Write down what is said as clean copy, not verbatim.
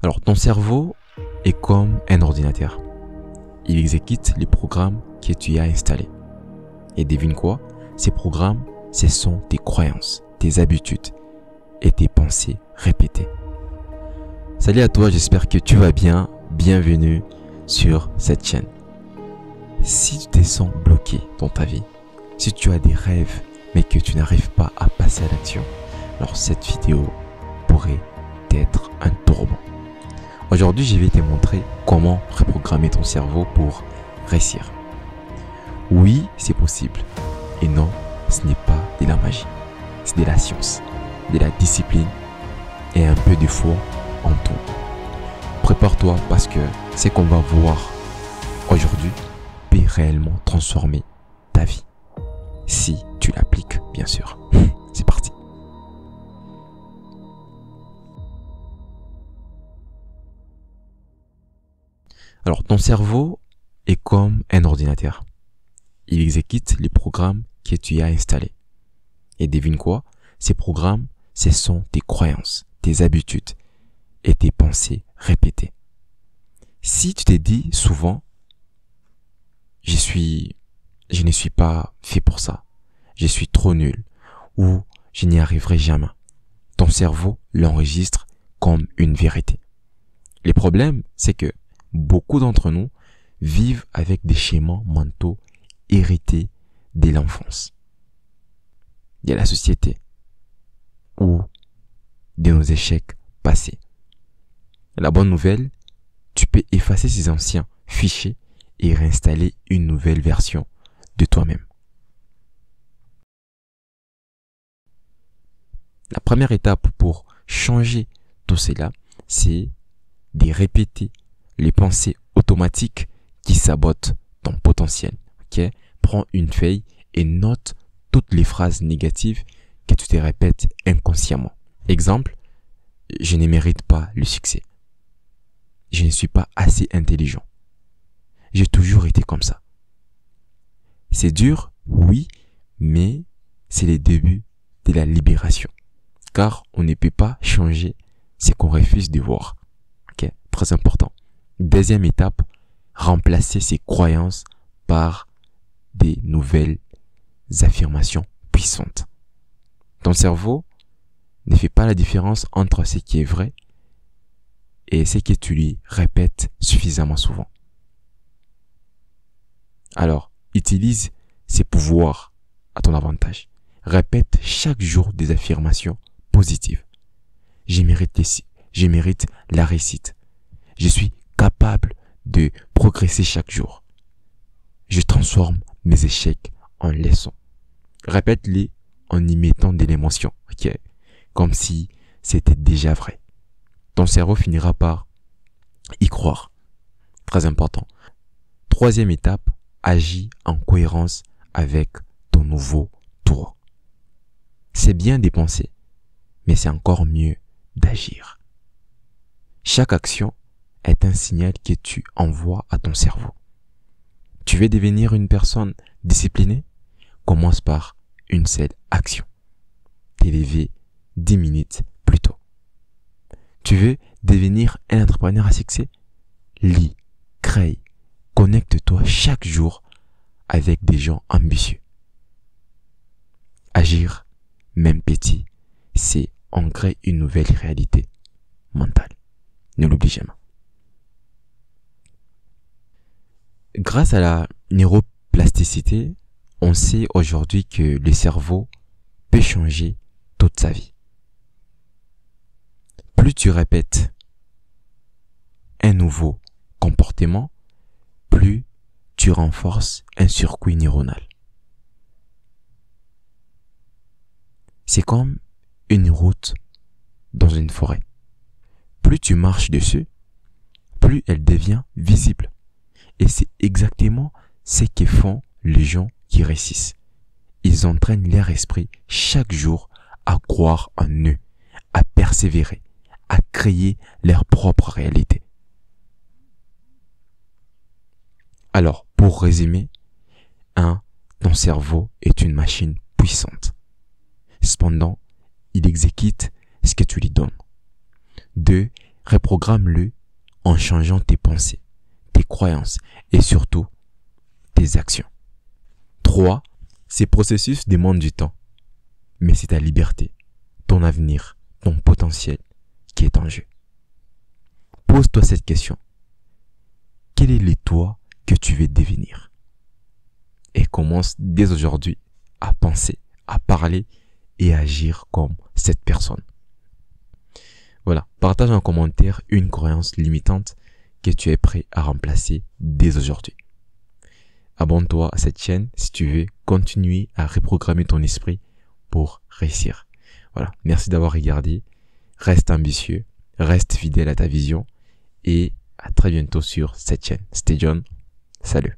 Alors, ton cerveau est comme un ordinateur. Il exécute les programmes que tu as installés. Et devine quoi? Ces programmes, ce sont tes croyances, tes habitudes et tes pensées répétées. Salut à toi, j'espère que tu vas bien. Bienvenue sur cette chaîne. Si tu te sens bloqué dans ta vie, si tu as des rêves mais que tu n'arrives pas à passer à l'action, alors cette vidéo pourrait être un tourment. Aujourd'hui, je vais te montrer comment reprogrammer ton cerveau pour réussir. Oui, c'est possible. Et non, ce n'est pas de la magie. C'est de la science, de la discipline et un peu de foi en tout. Prépare-toi parce que ce qu'on va voir aujourd'hui peut réellement transformer ta vie. Si tu l'appliques, bien sûr. C'est parti. Alors, ton cerveau est comme un ordinateur. Il exécute les programmes que tu as installés. Et devine quoi? Ces programmes, ce sont tes croyances, tes habitudes et tes pensées répétées. Si tu te dis souvent, je ne suis pas fait pour ça, je suis trop nul ou je n'y arriverai jamais, ton cerveau l'enregistre comme une vérité. Le problème, c'est que beaucoup d'entre nous vivent avec des schémas mentaux hérités dès l'enfance, de la société ou de nos échecs passés. La bonne nouvelle, tu peux effacer ces anciens fichiers et réinstaller une nouvelle version de toi-même. La première étape pour changer tout cela, c'est de répéter les pensées automatiques qui sabotent ton potentiel. Okay? Prends une feuille et note toutes les phrases négatives que tu te répètes inconsciemment. Exemple, je ne mérite pas le succès. Je ne suis pas assez intelligent. J'ai toujours été comme ça. C'est dur, oui, mais c'est le début de la libération. Car on ne peut pas changer ce qu'on refuse de voir. Okay? Très important. Deuxième étape, remplacer ses croyances par des nouvelles affirmations puissantes. Ton cerveau ne fait pas la différence entre ce qui est vrai et ce que tu lui répètes suffisamment souvent. Alors, utilise ces pouvoirs à ton avantage. Répète chaque jour des affirmations positives. Je mérite la réussite. Je suis capable de progresser chaque jour. Je transforme mes échecs en leçons. Répète-les en y mettant de l'émotion, ok? Comme si c'était déjà vrai. Ton cerveau finira par y croire. Très important. Troisième étape, agis en cohérence avec ton nouveau tour. C'est bien de penser, mais c'est encore mieux d'agir. Chaque action est un signal que tu envoies à ton cerveau. Tu veux devenir une personne disciplinée? Commence par une seule action. T'élever 10 minutes plus tôt. Tu veux devenir un entrepreneur à succès? Lis, crée, connecte-toi chaque jour avec des gens ambitieux. Agir, même petit, c'est ancrer une nouvelle réalité mentale. Ne l'oublie jamais. Grâce à la neuroplasticité, on sait aujourd'hui que le cerveau peut changer toute sa vie. Plus tu répètes un nouveau comportement, plus tu renforces un circuit neuronal. C'est comme une route dans une forêt. Plus tu marches dessus, plus elle devient visible. Et c'est exactement ce que font les gens qui réussissent. Ils entraînent leur esprit chaque jour à croire en eux, à persévérer, à créer leur propre réalité. Alors, pour résumer, 1. Ton cerveau est une machine puissante. Cependant, il exécute ce que tu lui donnes. 2. Reprogramme-le en changeant tes pensées, tes croyances et surtout tes actions. 3. Ces processus demandent du temps, mais c'est ta liberté, ton avenir, ton potentiel qui est en jeu. Pose-toi cette question. Quel est le toi que tu veux devenir? Et commence dès aujourd'hui à penser, à parler et à agir comme cette personne. Voilà, partage en commentaire une croyance limitante que tu es prêt à remplacer dès aujourd'hui. Abonne-toi à cette chaîne si tu veux continuer à reprogrammer ton esprit pour réussir. Voilà, merci d'avoir regardé. Reste ambitieux, reste fidèle à ta vision et à très bientôt sur cette chaîne. C'était John. Salut.